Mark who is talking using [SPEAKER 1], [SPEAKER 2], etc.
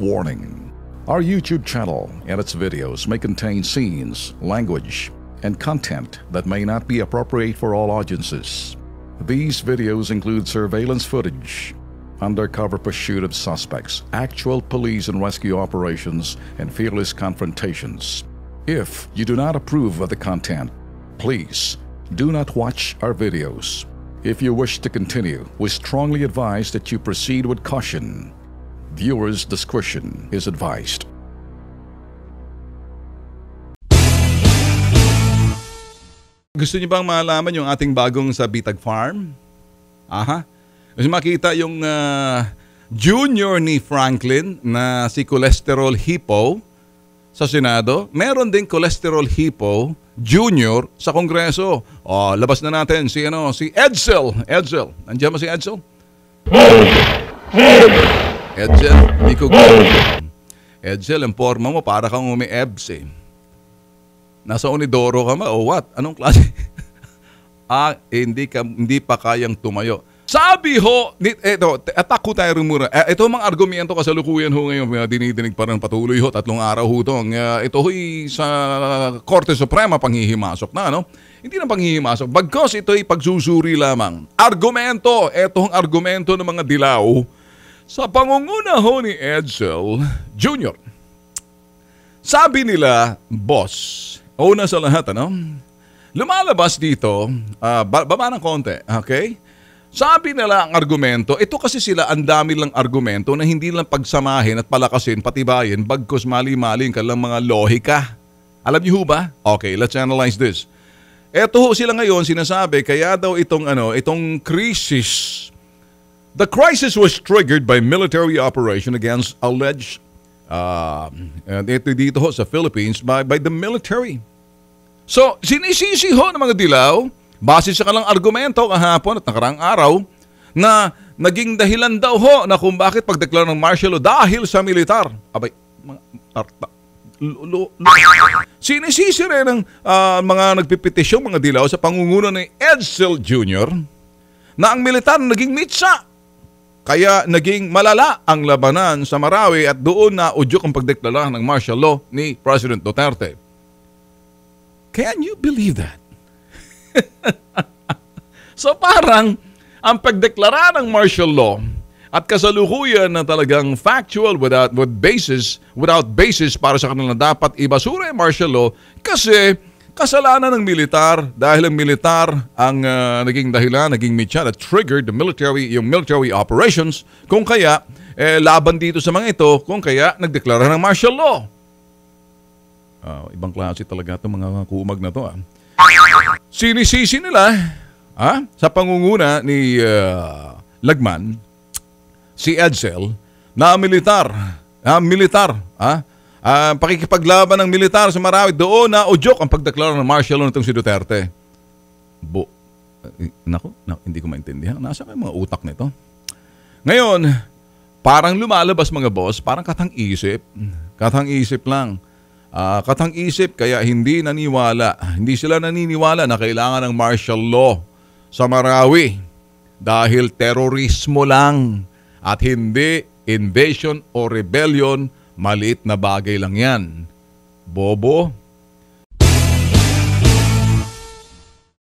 [SPEAKER 1] Warning. Our YouTube channel and its videos may contain scenes, language, and content that may not be appropriate for all audiences. These videos include surveillance footage, undercover pursuit of suspects, actual police and rescue operations, and fearless confrontations. If you do not approve of the content, please do not watch our videos. If you wish to continue, we strongly advise that you proceed with caution. Viewers' discretion is advised.
[SPEAKER 2] Gusto niyo bang malaman yung ating bagong sa Bitag Farm? Aha. Kasi makita yung junior ni Franklin na si Cholesterol Hippo sa Senado. Meron din Cholesterol Hippo Junior sa Kongreso. Oh, labas na natin si Edsel. Edsel. Nandiyan ba si Edsel? Edsel, hindi ko Edsel, ang forma mo para kang umi-ebs eh. Nasa Unidoro ka ma o what? Anong klase? Hindi pa kayang tumayo. Sabi ho, attack ko tayo muna. Ito mga argumento kasalukuyan ho ngayon, dinidinig pa rin patuloy ho, 3 araw ho ito. Ito ho'y sa Korte Suprema panghihimasok na, no? Hindi na panghihimasok, bagkos ito'y pagsusuri lamang. Argumento, etong argumento ng mga dilaw sa pangunguna ho ni Edsel Jr. Sabi nila, boss, una sa lahat, lumalabas dito, baba ng konti, okay? Sabi nila ang argumento, ito kasi sila ang dami lang argumento na hindi lang pagsamahin at palakasin, patibayin, bagkos mali-mali ka lang mga lohika. Alam niyo ba? Okay, let's analyze this. Ito ho sila ngayon sinasabi, kaya daw itong crisis. The crisis was triggered by military operation against alleged dito ho sa Philippines by the military. So, sinisisi ho ng mga dilaw, base sa kalang argumento kahapon at nakaraang araw, na naging dahilan daw ho na kung bakit pagdeklara ng martial law dahil sa militar. Abay, sinisisi rin ng mga nagpipetisyon, mga dilaw sa pangunguna ni Edsel Jr. na ang militar naging mitsa. Kaya naging malala ang labanan sa Marawi at doon na udyok ang pagdeklara ng martial law ni President Duterte. Can you believe that? So parang ang pagdeklara ng martial law at kasalukuyan na talagang factual without basis para sa kanila dapat ibasura ang martial law kasi kasalanan ng militar dahil ang militar ang naging dahilan, naging mitya that triggered yung military operations kung kaya laban dito sa mga ito kung kaya nagdeklara ng martial law. Ibang klase talaga itong mga kuumag na to. Sinisisi nila sa pangunguna ni Lagman, si Edsel, na militar, pakikipaglaban ng militar sa Marawi, doon na udyok ang pagdeklara ng martial law nitong si Duterte. Hindi ko maintindihan. Nasa kayo mga utak nito? Ngayon, parang lumalabas mga boss, parang katang-isip lang. Katang-isip kaya hindi sila naniniwala na kailangan ng martial law sa Marawi dahil terorismo lang at hindi invasion o rebellion, maliit na bagay lang yan. Bobo,